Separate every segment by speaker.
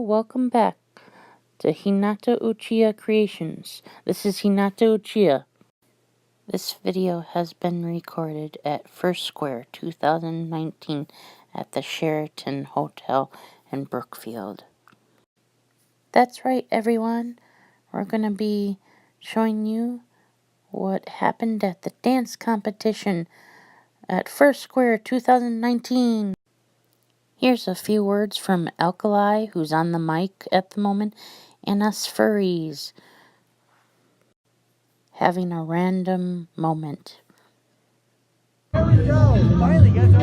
Speaker 1: welcome back to Hinata Uchiha Creations. This is Hinata Uchiha. This video has been recorded at First Square 2019 at the Sheraton Hotel in Brookfield. That's right, everyone. We're going to be showing you what happened at the dance competition at First Square 2019. Here's a few words from Alkali, who's on the mic at the moment, and us furries having a random moment.
Speaker 2: There we go! Finally gets over.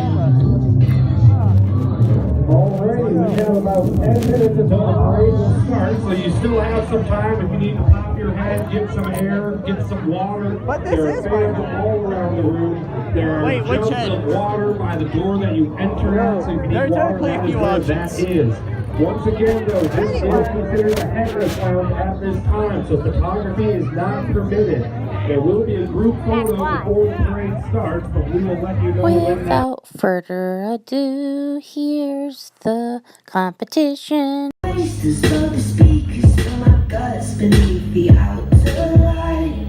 Speaker 3: Alrighty, we have about 10 minutes until the parade will start, so you still have some time if you need to pop your head, get some air, get some water.
Speaker 2: But this
Speaker 3: there
Speaker 2: is
Speaker 3: are fans all around the room. There are jugs of water by the door that you enter at, so if you need water, that is where that is. Once again, though, this is considered a headrest lounge at this time, so photography is not permitted. There will be a group photo before the parade starts, but we will let you know when that...
Speaker 1: Without further ado, here's the competition.
Speaker 4: Voices of the speakers fill my guts beneath the outer light.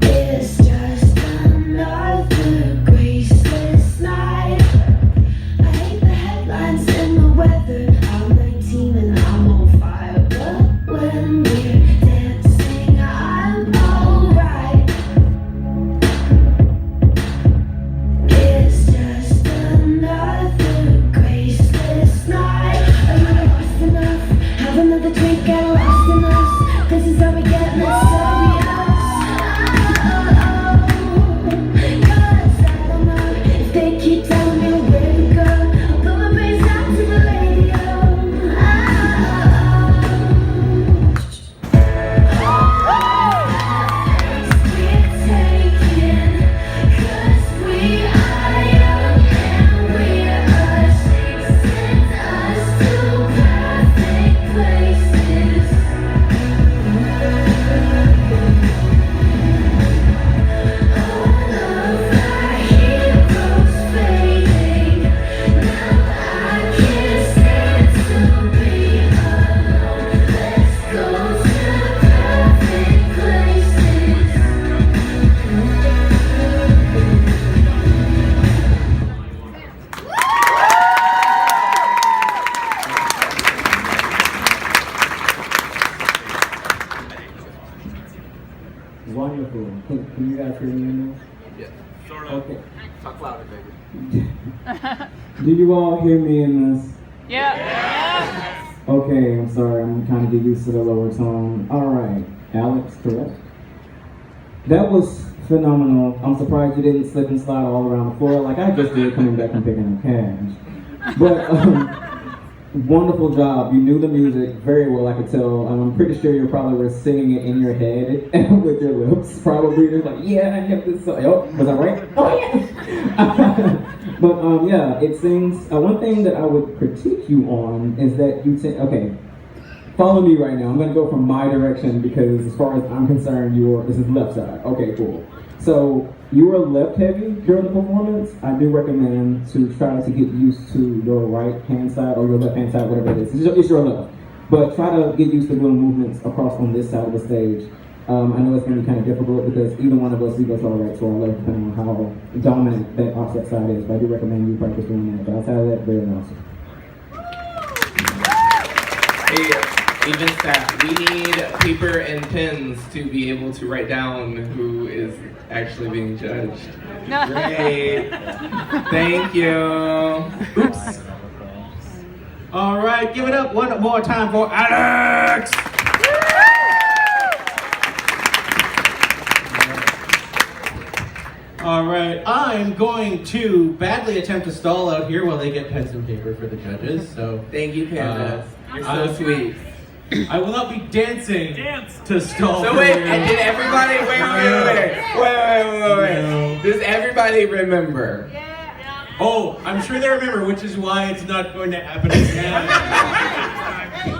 Speaker 4: It's just another graceless night. I hate the headlines and the weather. I'm 19 and I'm on fire, but when we're dancing, I'm alright. It's just another graceless night. Are you lost enough? Have another drink, get lost in us. This is how we get mysterious. Cause I don't know if they keep telling me where to go. I'll put my brains down to the radio. We're taking, cause we are young and we're ashamed. Send us to perfect places. All of our heroes fading. Now I can't stand to be alone. Let's go to perfect places.
Speaker 3: Wonderful. Can you guys hear me in this?
Speaker 5: Yeah. Sort
Speaker 3: of. Okay.
Speaker 5: Talk louder, baby.
Speaker 3: Do you all hear me in this?
Speaker 1: Yeah.
Speaker 3: Okay, I'm sorry, I'm trying to get used to the lower tone. Alright, Alex, correct? That was phenomenal. I'm surprised you didn't slip and slide all around the floor like I just did coming back and picking up cash. But, wonderful job. You knew the music very well, I could tell. I'm pretty sure you probably were singing it in your head with your lips. Probably just like, yeah, I know this song. Oh, was I right? Oh, yeah. But yeah, it sings. One thing that I would critique you on is that you sing. Okay, follow me right now. I'm gonna go from my direction because, as far as I'm concerned, this is left side. Okay, cool. So you were left heavy during the performance. I do recommend to try to get used to your right hand side or your left hand side, whatever it is. It's your left. But try to get used to doing movements across on this side of the stage. I know it's going to be kind of difficult because either one of us, we go to our right to our left, depending on how dominant that offset side is. But I do recommend you practice doing that. But outside of that, very awesome.
Speaker 5: Hey, even staff, we need paper and pens to be able to write down who is actually being judged. Great. Thank you. Oops.
Speaker 6: All right, give it up one more time for Alex. All right, I'm going to badly attempt to stall out here while they get pens and paper for the judges. So
Speaker 5: Thank you, Pandas. You're so sweet.
Speaker 6: I will not be dancing to stall.
Speaker 5: So
Speaker 6: for
Speaker 5: wait,
Speaker 6: you.
Speaker 5: did everybody, wait. Does everybody remember?
Speaker 6: Oh, I'm sure they remember, which is why it's not going to happen again.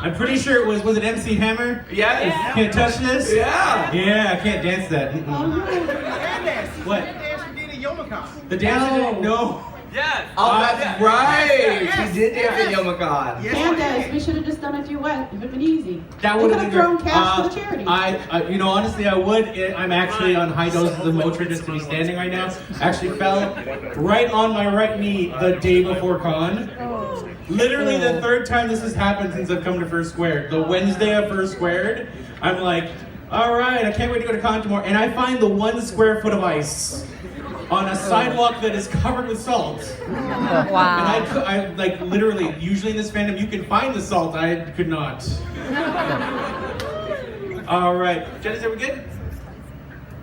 Speaker 6: I'm pretty sure was it MC Hammer?
Speaker 5: Yes.
Speaker 6: Can't touch this?
Speaker 5: Yeah.
Speaker 6: Yeah, I can't dance that. What? The dancer didn't know.
Speaker 2: Yes.
Speaker 5: Oh, that's right. She did dance in Yomakon.
Speaker 7: Candace, we should have just done a duet. It would have been easy.
Speaker 6: That
Speaker 7: We
Speaker 6: would
Speaker 7: could
Speaker 6: have
Speaker 7: have
Speaker 6: been
Speaker 7: thrown
Speaker 6: great.
Speaker 7: cash for the charity.
Speaker 6: You know, honestly, I would. I'm actually on high doses of Motrin just to be standing right now. Actually fell right on my right knee the day before con. Literally the third time this has happened since I've come to First Squared. The Wednesday of First Squared, I'm like, all right, I can't wait to go to con tomorrow. And I find the 1 square foot of ice on a sidewalk that is covered with salt.
Speaker 1: Wow.
Speaker 6: And I like literally, usually in this fandom you can find the salt, I could not. All right, Janice, are we good?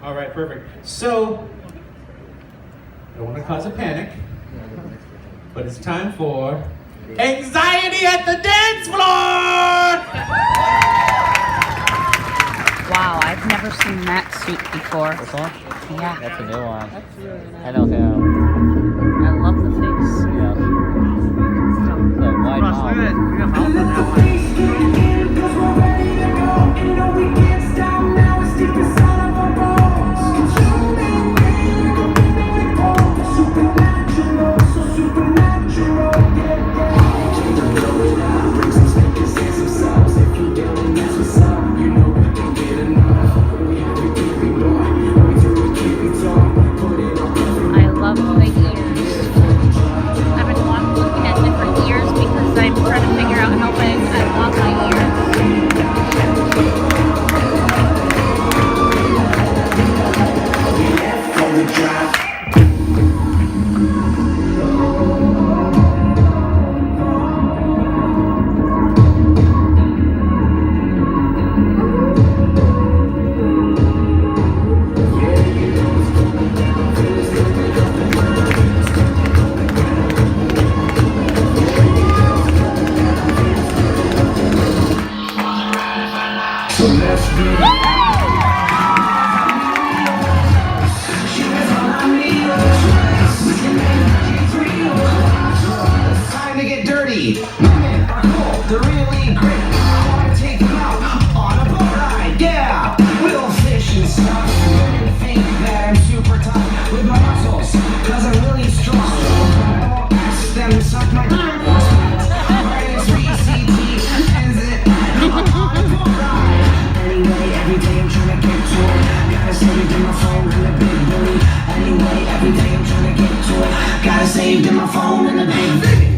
Speaker 6: All right, perfect. So, I don't want to cause a panic, but it's time for Anxiety at the Dance Floor!
Speaker 1: Wow, I've never seen that suit before.
Speaker 2: This one?
Speaker 1: Yeah,
Speaker 2: That's a new one.
Speaker 7: That's really nice.
Speaker 2: I know him.
Speaker 1: I love the face.
Speaker 2: Yeah. The white mom.
Speaker 1: I love the ears. I've been looking at different ears because I'm trying to figure out how big I want my ears.
Speaker 8: Time to get dirty. Women are cool, they're really great. I wanna take them out on a boat ride. Yeah, we'll fish and stuff. Women think that I'm super tough with my muscles, cause I'm really strong. I won't ask them to suck my dick. Right, it's VCT, ends it on a boat ride. Anyway, every day I'm trying to get to it. Gotta save in my phone in the big booty. Anyway, every day I'm trying to get to it. Gotta save in my phone in the big booty.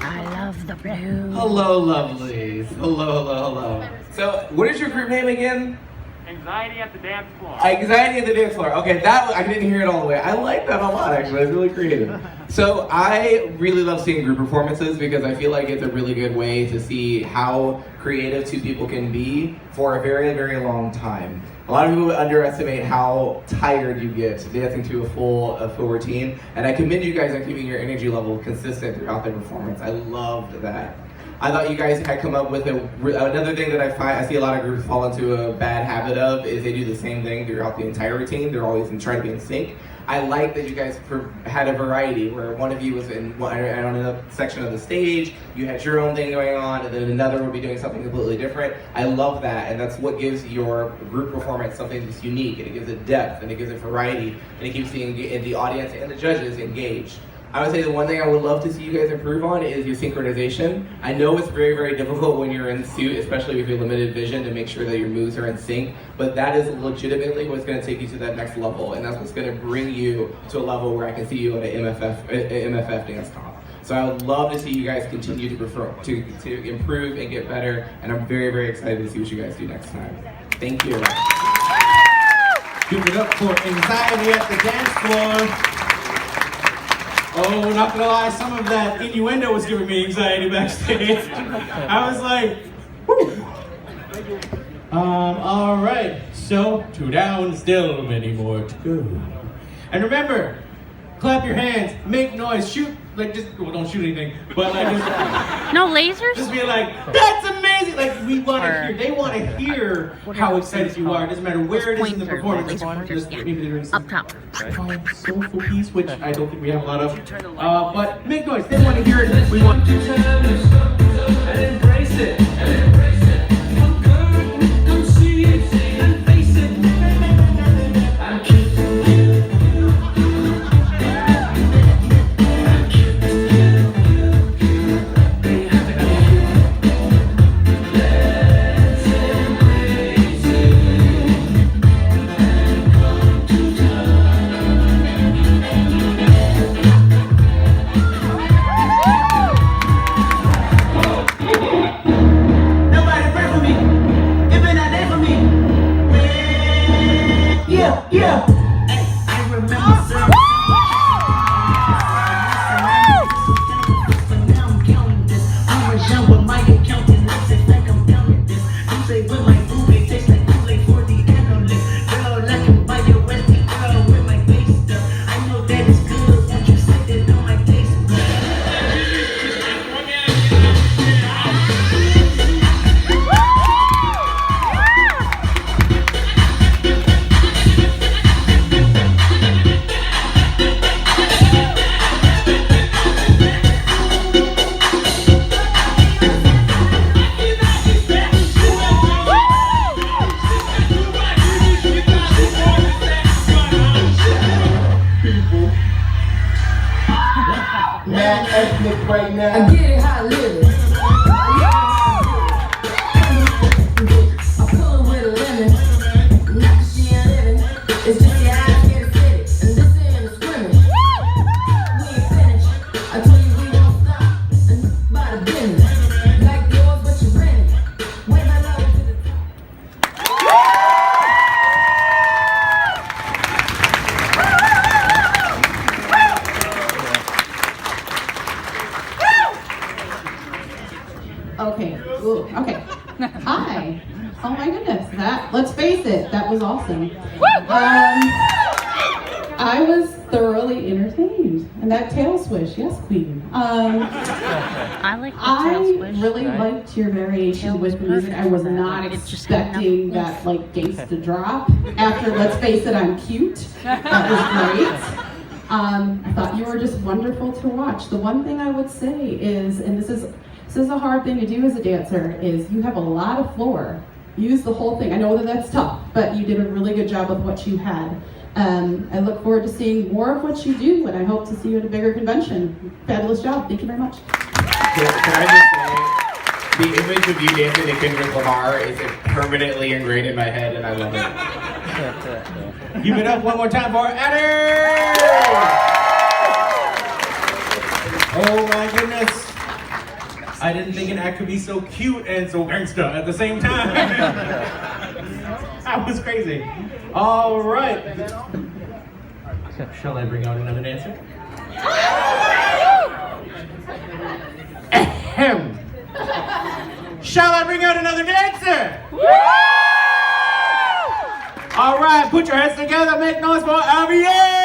Speaker 1: I love the blue.
Speaker 5: Hello, lovelies. Hello. So, what is your group name again?
Speaker 9: Anxiety at the dance floor.
Speaker 5: Anxiety at the Dance Floor. Okay, that I didn't hear it all the way. I like that a lot, actually. It's really creative. So I really love seeing group performances because I feel like it's a really good way to see how creative two people can be for a very, very long time. A lot of people underestimate how tired you get dancing to a full routine, and I commend you guys on keeping your energy level consistent throughout the performance. I loved that. I thought you guys had come up with another thing that I see a lot of groups fall into a bad habit of is they do the same thing throughout the entire routine. They're always trying to be in sync. I like that you guys had a variety where one of you was on a section of the stage, you had your own thing going on, and then another would be doing something completely different. I love that, and that's what gives your group performance something that's unique, and it gives it depth, and it gives it variety, and it keeps the audience and the judges engaged. I would say the one thing I would love to see you guys improve on is your synchronization. I know it's very, very difficult when you're in suit, especially with your limited vision, to make sure that your moves are in sync, but that is legitimately what's going to take you to that next level, and that's what's going to bring you to a level where I can see you at an MFF dance comp. So I would love to see you guys continue to improve and get better, and I'm very, very excited to see what you guys do next time. Thank you.
Speaker 6: Give it up for Anxiety at the Dance Floor. Oh, not gonna lie, some of that innuendo was giving me anxiety backstage. I was like, whew. All right, so 2 down, still many more to go. And remember, clap your hands, make noise, shoot like just well, don't shoot anything, but like
Speaker 1: No lasers?
Speaker 6: just be like, that's amazing. Like we want to hear, they want to hear how excited you are. It doesn't matter where it is in the performance. Just maybe there's
Speaker 1: Up top.
Speaker 6: soulful piece, which I don't think we have a lot of. But make noise. They want to hear it. We want to turn this up and embrace it. Come good, come see it and face it. I'm cute. Yeah. I remember now I'm counting this. I was young with my accountant. I say like I'm counting this. You say with my booty tastes like Kool-Aid for the analyst. Girl, I can buy your Westie girl with my face stuff. I know that it's good. Won't you say that on my taste mad ethnic right now. I get it how I live it. I pull it with a lemon. Not that she ain't living. It's just the eyes can't fit it. And this ain't a scrimmage. We ain't finished. I told you we won't stop. And by the business. Like yours, but you rent it. Wait my love to the
Speaker 7: Okay. Ooh, okay. Hi. Oh my goodness. Let's face it, that was awesome. I was thoroughly entertained. And that tail swish, yes, Queen.
Speaker 1: I like the tail swish.
Speaker 7: I really liked your variation with the music. I was not
Speaker 1: It just had
Speaker 7: expecting that like gangsta drop. After Let's Face It, I'm Cute. That was great. I thought you were just wonderful to watch. The one thing I would say is, and this is a hard thing to do as a dancer, is you have a lot of floor. Use the whole thing. I know that that's tough, but you did a really good job with what you had. I look forward to seeing more of what you do, and I hope to see you at a bigger convention. Fabulous job. Thank you very much.
Speaker 5: Can I just say, the image of you dancing to Kendrick Lamar is permanently ingrained in my head, and I love it.
Speaker 6: Give it up one more time for Addie! Oh my goodness. I didn't think an act could be so cute and so gangsta at the same time. That was crazy. All right. Shall I bring out another dancer? Ahem. Shall I bring out another dancer? All right, put your hands together, make noise for Javier!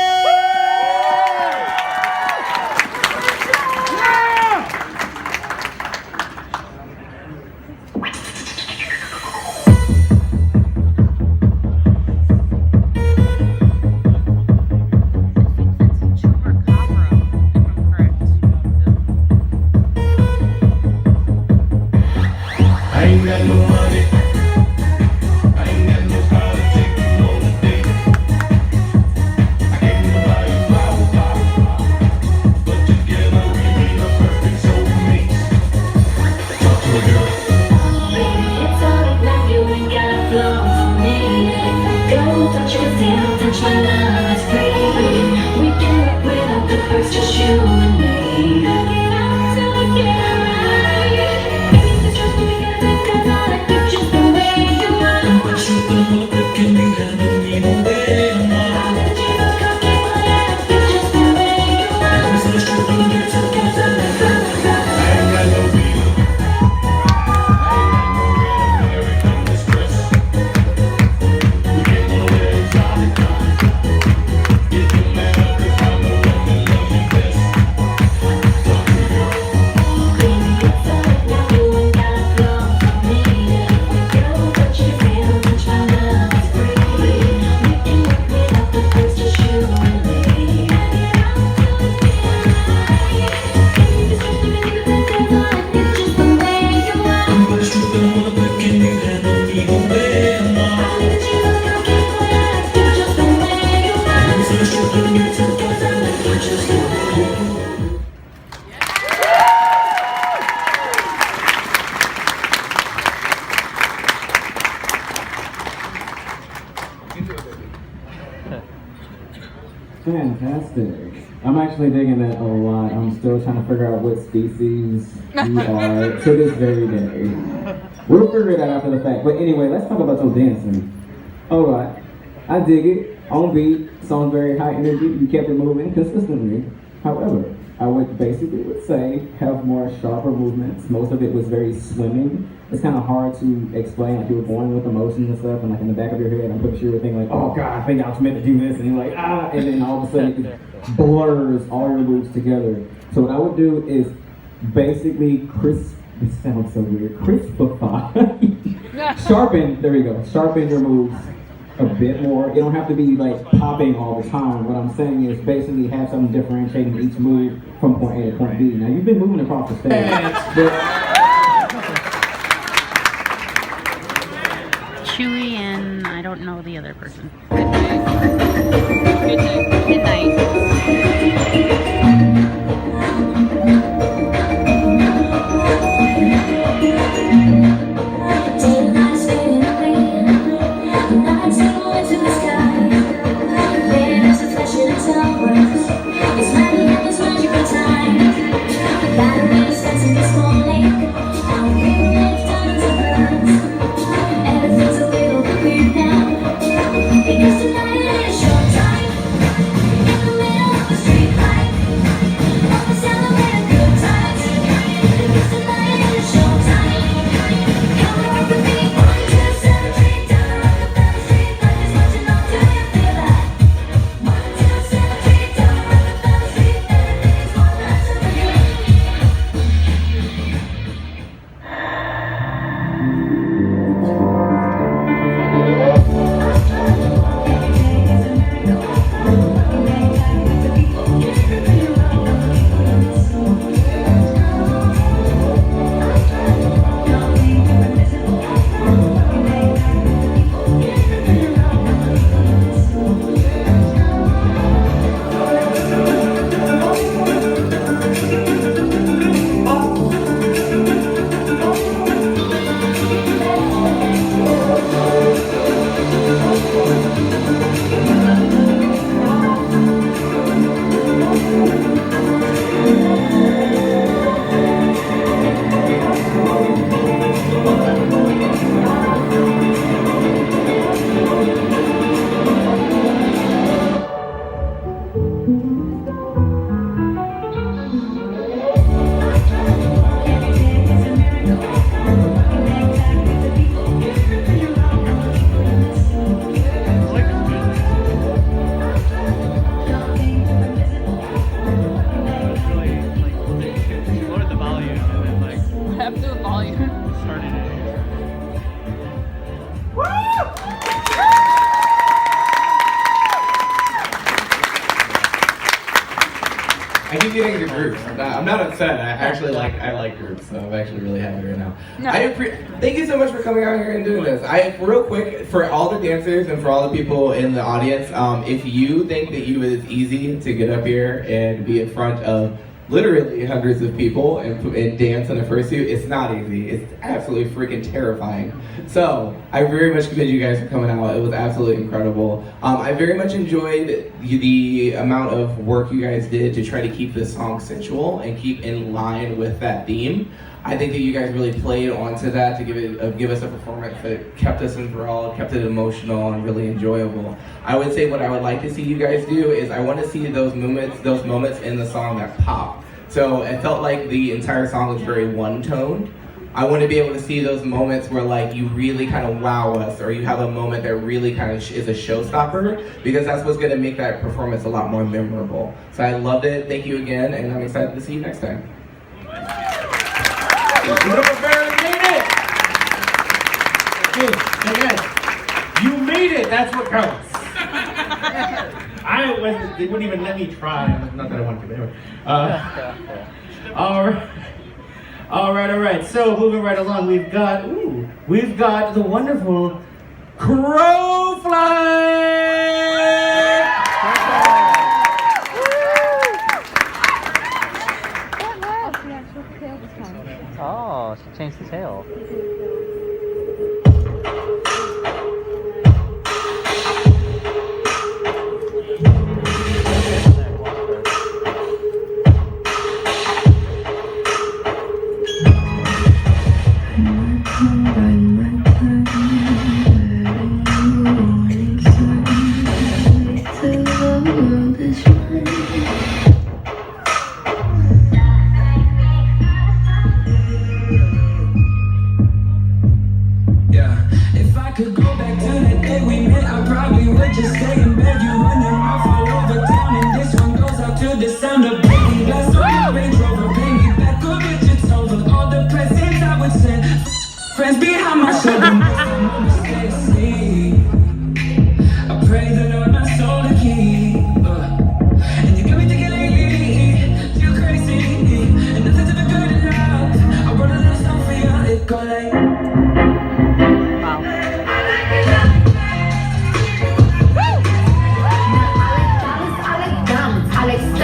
Speaker 3: Fantastic. I'm actually digging that a lot. I'm still trying to figure out what species you are to this very day. We'll figure it out after the fact. But anyway, let's talk about your dancing. Alright. I dig it. On beat. Song very high energy. You kept it moving consistently. However, I would say have more sharper movements. Most of it was very swimming. It's kind of hard to explain. Like you were going with emotions and stuff, and like in the back of your head, I'm pretty sure you were thinking like, oh God, I think I was meant to do this, and you're like, ah, and then all of a sudden it blurs all your moves together. So what I would do is basically this sounds so weird, crispify, sharpen, there we go, sharpen your moves a bit more. It don't have to be like popping all the time. What I'm saying is basically have something differentiating each move from point A to point B. Now you've been moving across the stage, but
Speaker 1: Chewy and I don't know the other person. Good night. Good night.
Speaker 5: I keep getting into groups. I'm not upset. I like groups, so I'm actually really happy right now.
Speaker 1: No.
Speaker 5: Thank you so much for coming out here and doing this. Real quick, for all the dancers and for all the people in the audience, if you think that it is easy to get up here and be in front of literally hundreds of people and dance in a fursuit, it's not easy. It's absolutely freaking terrifying. So I very much commend you guys for coming out. It was absolutely incredible. I very much enjoyed the amount of work you guys did to try to keep this song sensual and keep in line with that theme. I think that you guys really played onto that to give us a performance that kept us enthralled, kept it emotional and really enjoyable. I would say what I would like to see you guys do is I want to see those moments in the song that pop. So it felt like the entire song was very one-toned. I want to be able to see those moments where like you really kind of wow us, or you have a moment that really kind of is a showstopper, because that's what's going to make that performance a lot more memorable. So I loved it. Thank you again, and I'm excited to see you next time.
Speaker 6: You barely made it! Again, you made it, that's what counts. They wouldn't even let me try. Not that I wanted to, but anyway. All right. So moving right along, we've got the wonderful Crowfly!
Speaker 2: Oh, she changed the tail.
Speaker 8: could go back to the day we met, I probably would just stay in bed. You run your mouth all over town, and this one goes out to the sound of baby glass on your Range Rover. Pay me back or bitch, it's over. All the presents I would send, friends behind my shoulder. No mistakes, see. I pray the Lord my soul to keep. And you got me thinking lately, you crazy, and nothing's ever good enough. I wrote a little song for you, it go like.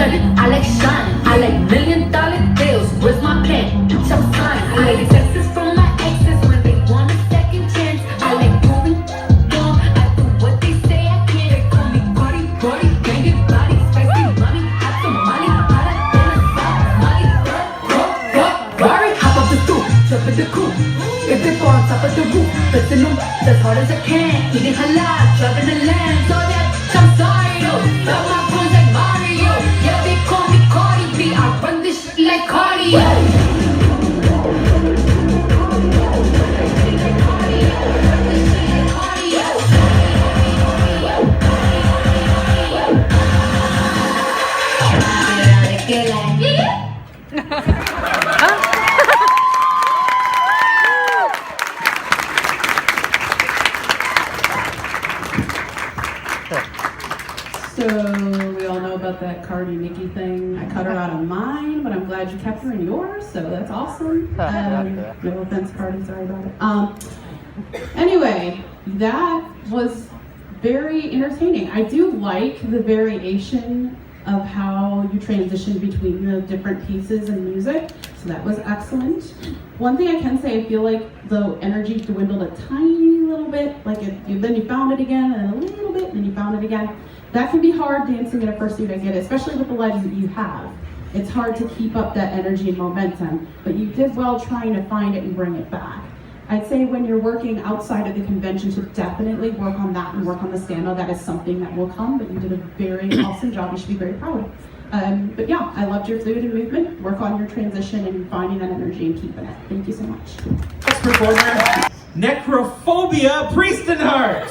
Speaker 4: I like shine, I like $1 million deals. Where's my pen? Show sign. I like texts from my exes when they want a second chance. I like moving dumb. I do what they say I can't. They call me Cardi, Cardi, banging body, spicy mommy, hot tamale, hotter than a Somali. Rari, hop up the stoop, jump in the coupe. If they fall on top of the roof, flexing them as hard as I can. Eating halal, driving the land. So that I'm sorry, yo. Love my bones like Mario. Yeah, they call me Cardi B. I run this shit like cardio.
Speaker 7: So we all know about that Cardi Nicki thing. I cut her out of mine, but I'm glad you kept her in yours, so that's awesome. No offense, Cardi, sorry about it. Anyway, that was very entertaining. I do like the variation of how you transition between the different pieces in music, so that was excellent. One thing I can say, I feel like the energy dwindled a tiny little bit, like then you found it again, and a little bit, and then you found it again. That can be hard dancing in a fursuit, I get it, especially with the legs that you have. It's hard to keep up that energy and momentum, but you did well trying to find it and bring it back. I'd say when you're working outside of the convention to definitely work on that and work on the stand-up. That is something that will come, but you did a very awesome job. You should be very proud. But yeah, I loved your fluid and movement. Work on your transition and finding that energy and keeping it. Thank you so much.
Speaker 6: Next performer, Necrophobia Priestenheart.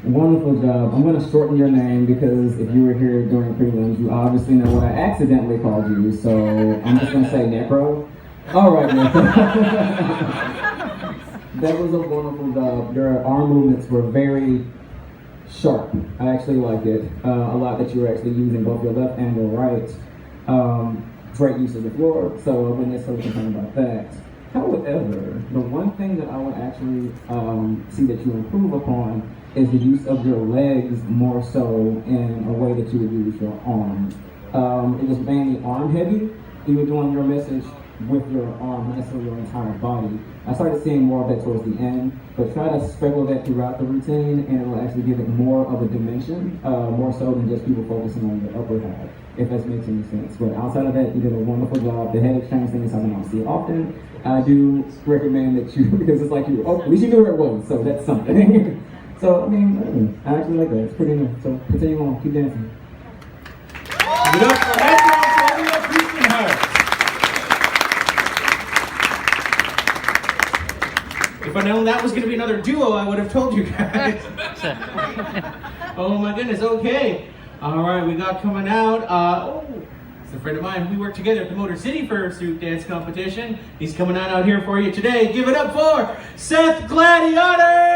Speaker 3: Wonderful job. I'm going to shorten your name because if you were here during prelims, you obviously know what I accidentally called you, so I'm just going to say Necro. All right, Necro. That was a wonderful job. Your arm movements were very sharp. I actually like it a lot that you were actually using both your left and your right. Great use of the floor, so I wouldn't necessarily complain about that. However, the one thing that I would actually see that you improve upon is the use of your legs more so in a way that you would use your arms. It was mainly arm heavy. You were doing your message with your arm, not necessarily your entire body. I started seeing more of that towards the end, but try to sprinkle that throughout the routine and it will actually give it more of a dimension, more so than just people focusing on the upper half, if that makes any sense. But outside of that, you did a wonderful job. The head exchange thing is something I don't see often. I do recommend that you, because it's like you, at least you knew where it was, so that's something. So, I mean, I actually like that. It's pretty nice. So, continue on. Keep dancing.
Speaker 6: Give it up for Metro Flavia Christenhuis. If I'd known that was going to be another duo, I would have told you guys. Oh my goodness, okay. All right, we got coming out. It's a friend of mine. We worked together at the Motor City Fursuit Dance Competition. He's coming out here for you today. Give it up for Seth Gladiator!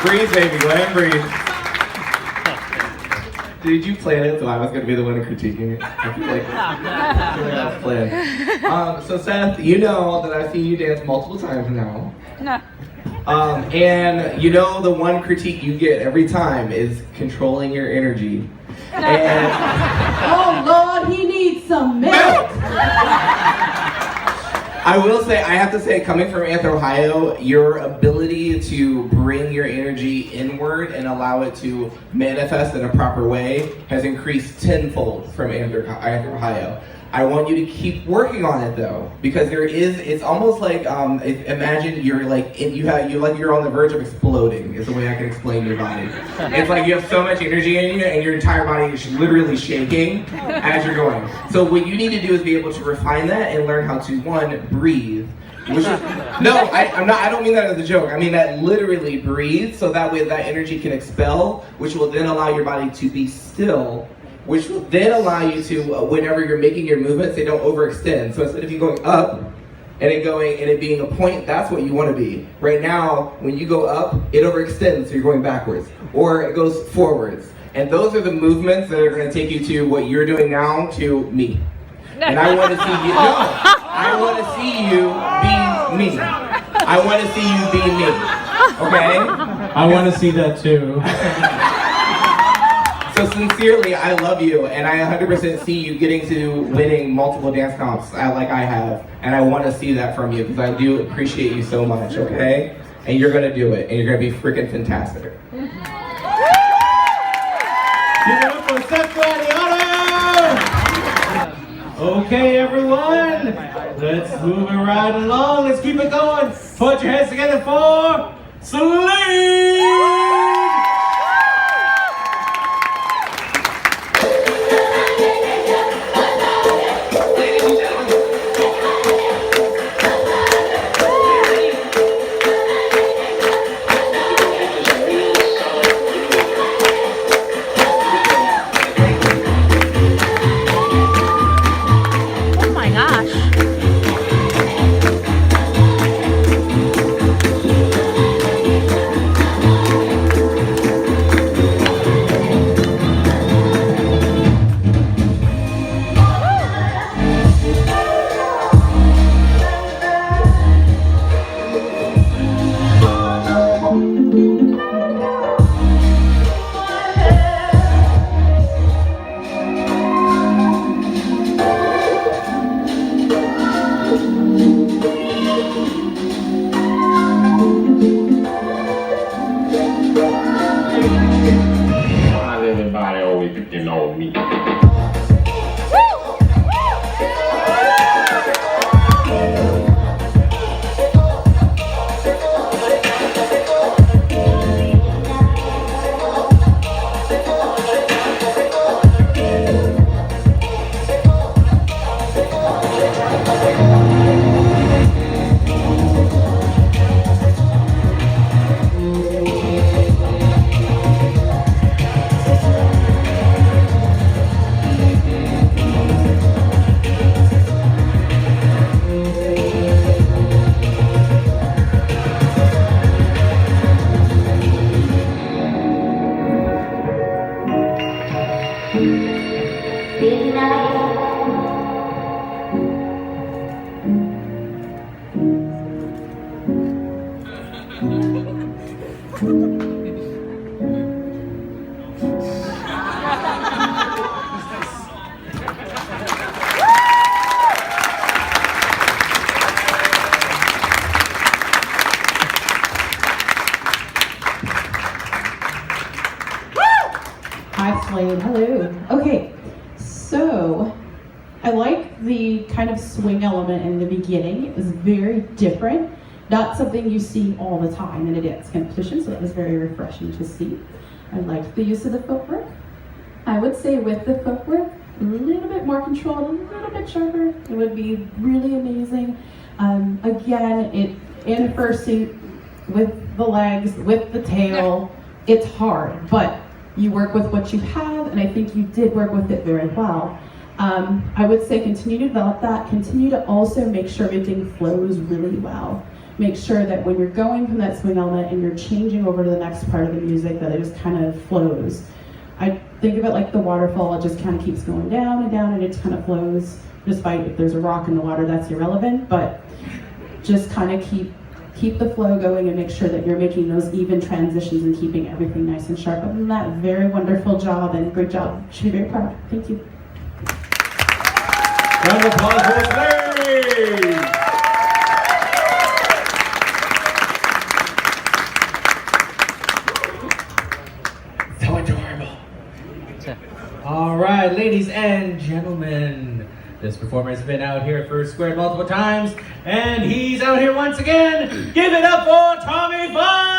Speaker 5: Breathe, baby, go ahead and breathe. Did you plan it so I was going to be the one critiquing it? I feel like that was planned. So Seth, you know that I've seen you dance multiple times now.
Speaker 10: No.
Speaker 5: And you know the one critique you get every time is controlling your energy. And
Speaker 7: Oh Lord, he needs some milk.
Speaker 5: I will say, I have to say, coming from Anthony, Ohio, your ability to bring your energy inward and allow it to manifest in a proper way has increased tenfold from Anthony, Ohio. I want you to keep working on it though, because it's almost like, imagine you're like, you're on the verge of exploding, is the way I can explain your body. It's like you have so much energy in you and your entire body is literally shaking as you're going. So what you need to do is be able to refine that and learn how to, one, breathe. I don't mean that as a joke. I mean that literally breathe, so that way that energy can expel, which will then allow your body to be still, which will then allow you to, whenever you're making your movements, they don't overextend. So instead of you going up and it being a point, that's what you want to be. Right now, when you go up, it overextends, so you're going backwards, or it goes forwards. And those are the movements that are going to take you to what you're doing now to me. And I want to see you. No, I want to see you be me. I want to see you be me. Okay?
Speaker 6: I want to see that too.
Speaker 5: So sincerely, I love you, and I 100% see you getting to winning multiple dance comps like I have, and I want to see that from you because I do appreciate you so much, okay? And you're gonna do it, and you're gonna be freaking fantastic.
Speaker 6: Steph Gladiato! Okay, everyone, let's move it right along. Let's keep it going. Put your hands together for Celine!
Speaker 1: Oh my gosh.
Speaker 10: Why is everybody always picking on me?
Speaker 7: Hi, Slade. Hello. Okay, so I like the kind of swing element in the beginning. It was very different. Not something you see all the time in a dance competition, so that was very refreshing to see. I liked the use of the footwork. I would say with the footwork, a little bit more controlled, a little bit sharper, it would be really amazing. Again, in fursuit, with the legs, with the tail, it's hard, but you work with what you have, and I think you did work with it very well. I would say continue to develop that, continue to also make sure everything flows really well. Make sure that when you're going from that swing element and you're changing over to the next part of the music, that it just kind of flows. I think of it like the waterfall, it just kind of keeps going down and down and it just kind of flows. Despite if there's a rock in the water, that's irrelevant, but just kind of keep the flow going and make sure that you're making those even transitions and keeping everything nice and sharp. Other than that, very wonderful job and great job. Should be very proud. Thank you.
Speaker 6: Round of applause for Larry! So adorable. All right, ladies and gentlemen, this performer's been out here at First Square multiple times, and he's out here once again. Give it up for Tommy Vaughn!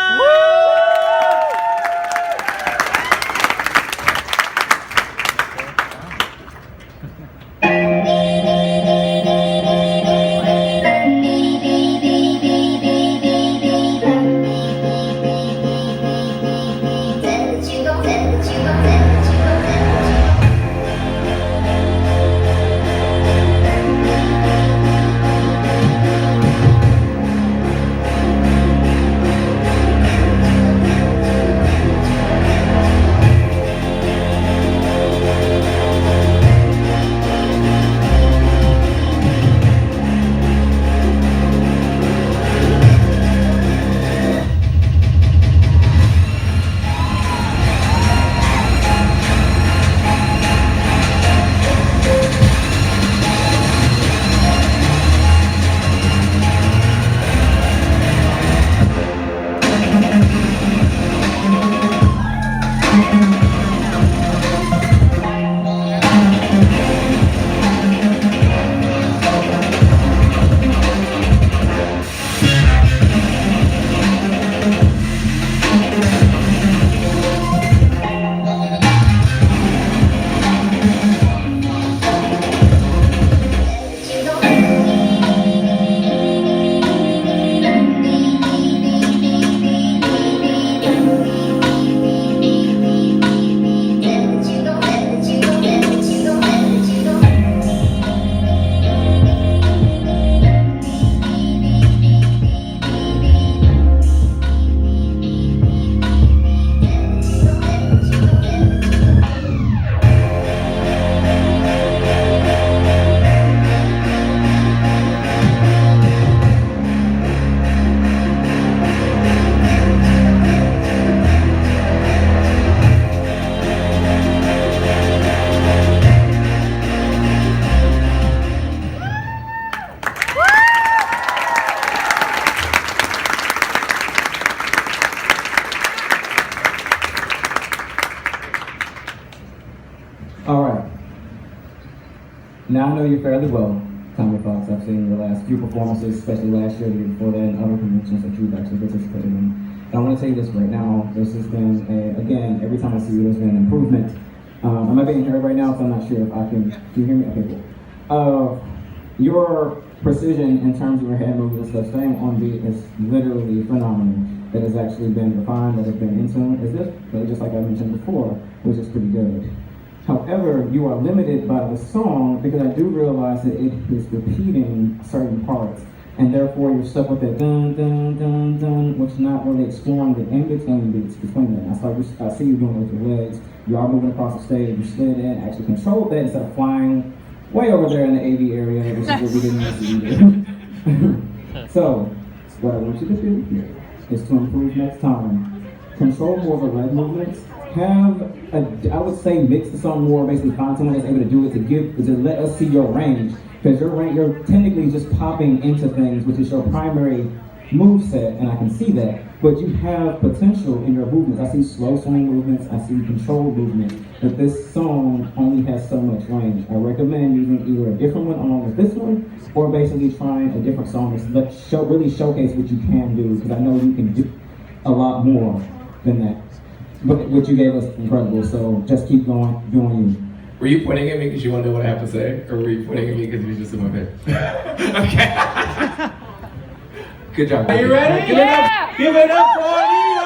Speaker 3: Now I know you fairly well, Tommy Fox. I've seen your last few performances, especially last year, the year before that, and other conventions that you've actually participated in. And I want to tell you this right now, this has been, again, every time I see you, there's been an improvement. Am I being heard right now? So I'm not sure if I can you hear me? Okay, cool. Your precision in terms of your head movement and stuff, staying on beat is literally phenomenal. That has actually been refined, that has been in tune. Is this, just like I mentioned before, which is pretty good. However, you are limited by the song because I do realize that it is repeating certain parts, and therefore you're stuck with that dun dun dun dun, which is not really exploring the in-between beats between them. I see you doing it with your legs. You are moving across the stage. You slid in, actually controlled that instead of flying way over there in the AV area, which is what we didn't used to do. So, what I want you to do here is to improve next time. Control more of the leg movements. I would say mix the song more, basically find someone that's able to do it to let us see your range. Because you're technically just popping into things, which is your primary move set, and I can see that. But you have potential in your movements. I see slow swing movements, I see controlled movements, but this song only has so much range. I recommend using either a different one along with this one, or basically trying a different song to really showcase what you can do, because I know you can do a lot more than that. But what you gave us is incredible, so just keep going, doing you.
Speaker 5: Were you pointing at me because you want to know what I have to say? Or were you pointing at me because you just in my bed? Okay. Good job.
Speaker 6: Are you ready?
Speaker 5: Yeah!
Speaker 6: Give it up for Neo!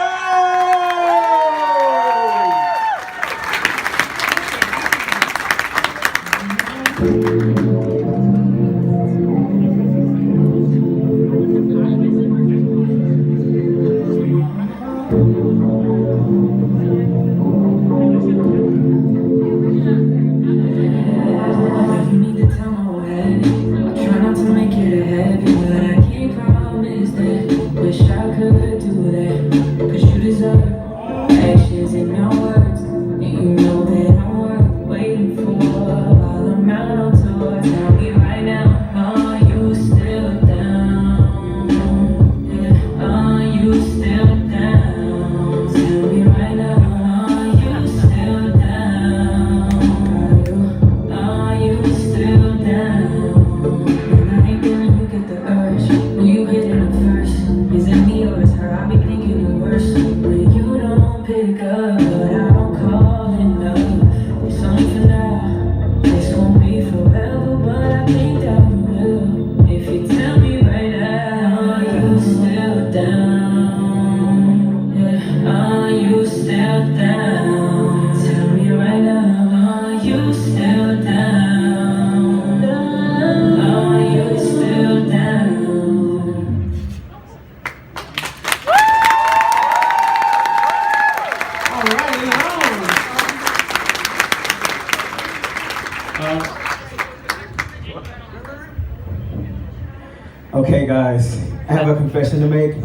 Speaker 3: Okay, guys, I have a confession to make.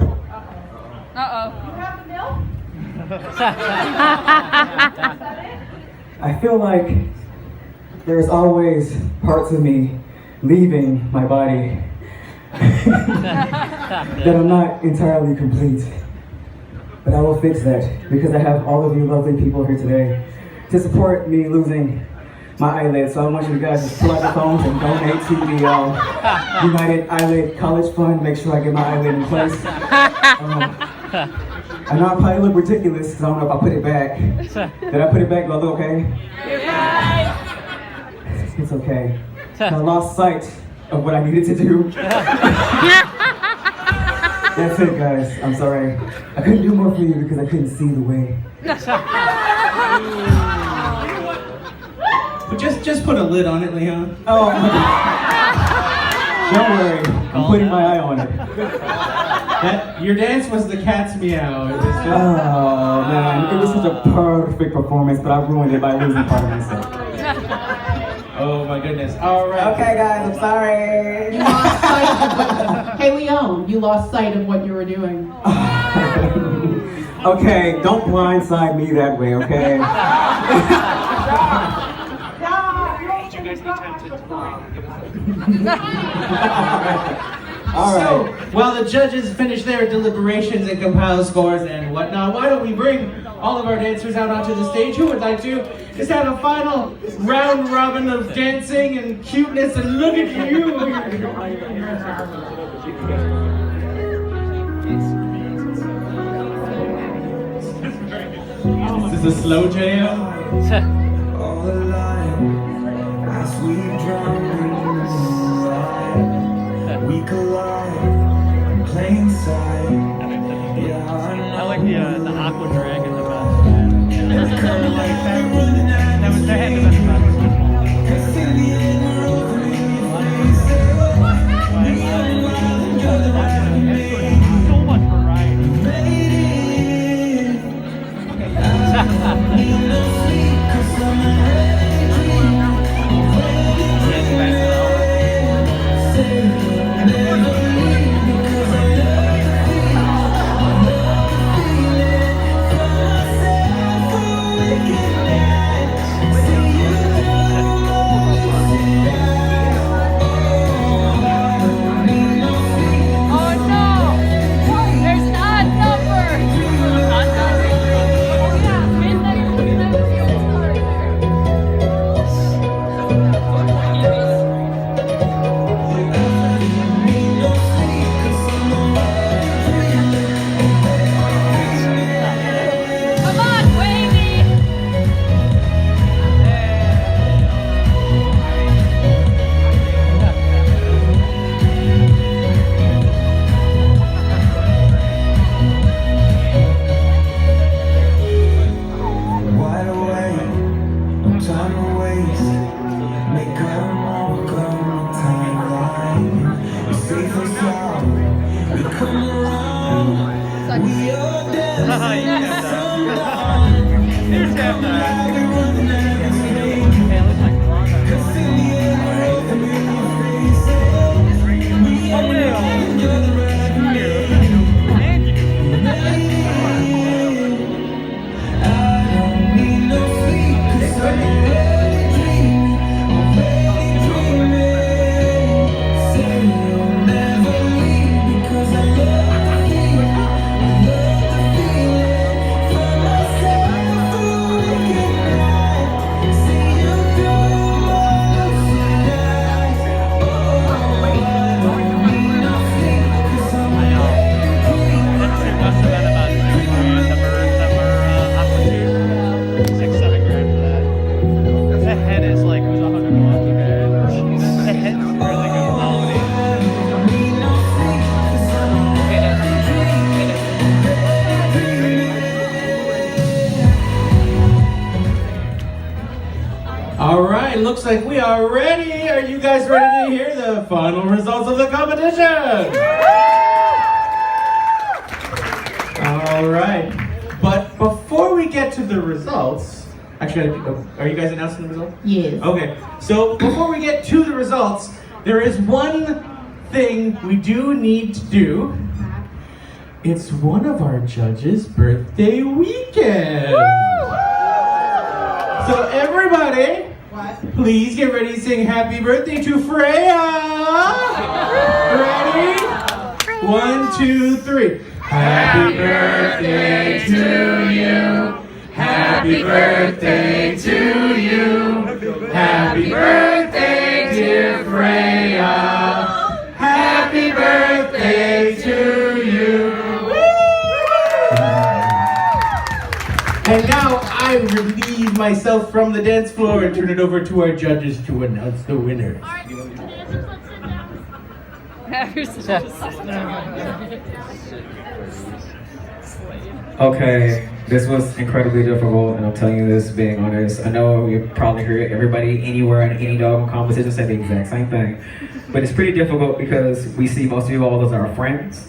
Speaker 3: I feel like there's always parts of me leaving my body that I'm not entirely complete. But I will fix that because I have all of you lovely people here today to support me losing my eyelid. So I want you guys to pull out your phones and donate to the United Eyelid College Fund. Make sure I get my eyelid in place. I know I probably look ridiculous because I don't know if I put it back. Did I put it back? Do I look okay? It's okay. I lost sight of what I needed to do. That's it, guys. I'm sorry. I couldn't do more for you because I couldn't see the way.
Speaker 6: But just put a lid on it, Leon.
Speaker 3: Oh, don't worry. I'm putting my eye on it.
Speaker 6: Your dance was the cat's meow. It was just...
Speaker 3: Oh, man. It was such a perfect performance, but I ruined it by losing part of myself.
Speaker 6: Oh, my goodness. All right.
Speaker 3: Okay, guys. I'm sorry.
Speaker 7: You lost sight of hey, Leon, you lost sight of what you were doing.
Speaker 3: Okay, don't blindside me that way, okay?
Speaker 6: All right. So, while the judges finish their deliberations and compile scores and whatnot, why don't we bring all of our dancers out onto the stage. Who would like to just have a final round robin of dancing and cuteness? And look at you! Is this a slow jam?
Speaker 8: All alive as we drown in the light. We collide in plain sight. Yeah,
Speaker 2: I like the aqua dragon the best. That was the head of the best. So much variety.
Speaker 6: Alright, looks like we are ready. Are you guys ready to hear the final results of the competition? Alright, but before we get to the results, actually, are you guys announcing the results?
Speaker 7: Yes.
Speaker 6: Okay, so before we get to the results, there is one thing we do need to do. It's one of our judges' birthday weekend. So everybody, please get ready to sing happy birthday to Freya. Ready? 1, 2, 3. Happy birthday to you. Happy birthday to you. Happy birthday, dear Freya. Happy birthday to you. And now I relieve myself from the dance floor and turn it over to our judges to announce the winners.
Speaker 3: Okay, this was incredibly difficult, and I'm telling you this being honest. I know you probably heard everybody anywhere in any dog competition say the exact same thing, but it's pretty difficult because we see most of you all as our friends.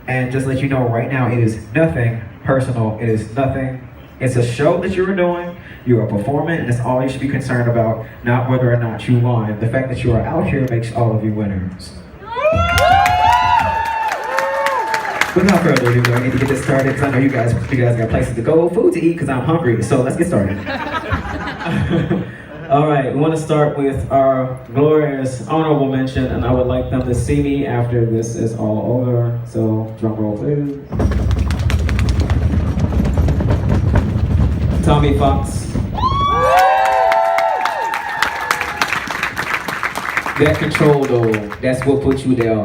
Speaker 3: And just to let you know right now, it is nothing personal. It is nothing. It's a show that you are doing. You are performing, and that's all you should be concerned about, not whether or not you won. The fact that you are out here makes all of you winners. Without further ado, I need to get this started because I know you guys got places to go, food to eat because I'm hungry. So let's get started. All right, we want to start with our glorious honorable mention, and I would like them to see me after this is all over. So drum roll, please. Tommy Fox. That control though, that's what put you there.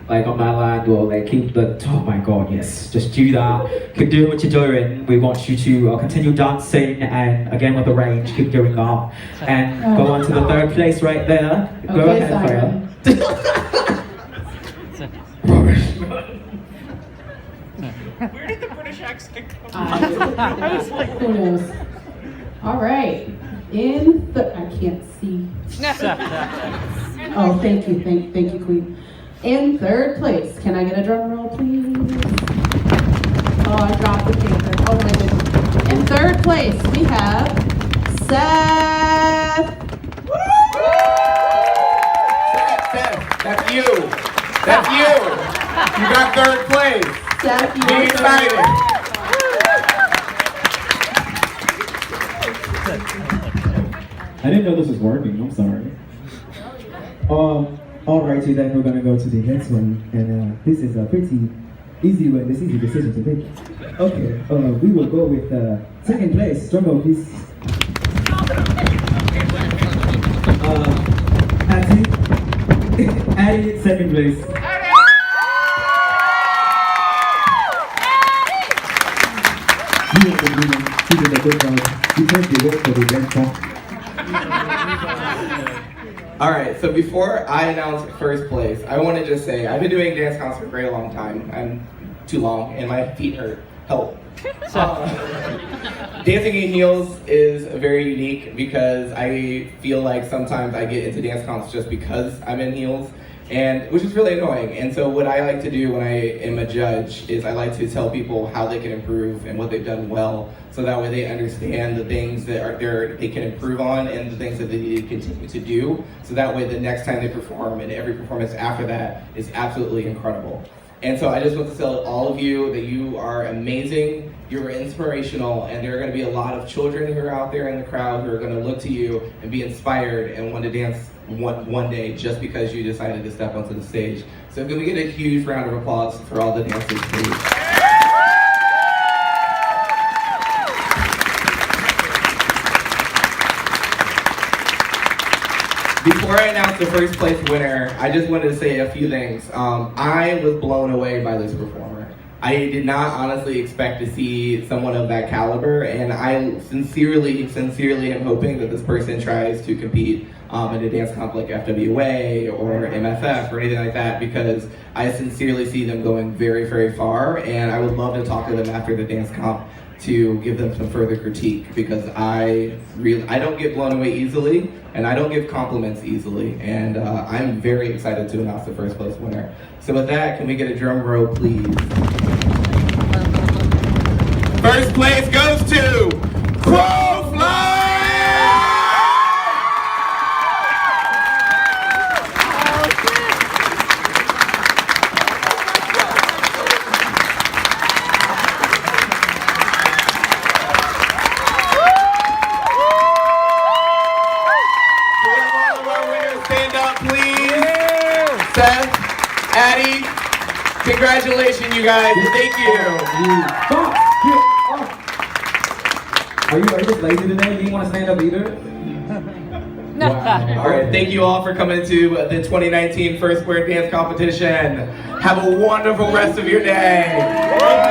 Speaker 3: Like on my line though, like keep the, oh my god, yes, just do that. Keep doing what you're doing. We want you to continue dancing and again with the range, keep doing that. And go on to the third place right there. Go
Speaker 7: Okay,
Speaker 3: ahead,
Speaker 7: Siren.
Speaker 2: Where did the British accent come from?
Speaker 7: Who knows? All right. I can't see. Oh, thank you, thank you, Queen. In third place, can I get a drum roll, please? Oh, I dropped the paper. Oh my goodness. In third place, we have Seth.
Speaker 5: Seth, that's you. That's you. You got third place.
Speaker 7: Seth, you
Speaker 5: Be
Speaker 7: are
Speaker 5: excited.
Speaker 3: I didn't know this was working, I'm sorry. Alrighty then, we're gonna go to the next one, and this is a pretty easy one, this easy decision to make. Okay, we will go with second place, drum roll please. Addie, second place. You did a good job. You turned the work for the dance song.
Speaker 5: Alright, so before I announce first place, I want to just say I've been doing dance comps for a very long time. I'm too long and my feet hurt. Help. Dancing in heels is very unique because I feel like sometimes I get into dance comps just because I'm in heels, and which is really annoying. And so what I like to do when I am a judge is I like to tell people how they can improve and what they've done well, so that way they understand the things that they can improve on and the things that they need to continue to do, so that way the next time they perform and every performance after that is absolutely incredible. And so I just want to tell all of you that you are amazing, you're inspirational, and there are going to be a lot of children who are out there in the crowd who are going to look to you and be inspired and want to dance one day just because you decided to step onto the stage. So can we get a huge round of applause for all the dancers, please? Before I announce the first place winner, I just wanted to say a few things. I was blown away by this performer. I did not honestly expect to see someone of that caliber, and I sincerely am hoping that this person tries to compete in a dance comp like FWA or MFF or anything like that, because I sincerely see them going very, very far, and I would love to talk to them after the dance comp to give them some further critique, because I don't get blown away easily, and I don't give compliments easily, and I'm very excited to announce the first place winner. So with that, can we get a drum roll, please? First place goes to Crowfly! Seth, Addie, congratulations, you guys. Thank you.
Speaker 3: Are you just lazy today? You didn't want to stand up either?
Speaker 5: Wow. All right, thank you all for coming to the 2019 First Square Dance Competition. Have a wonderful rest of your day.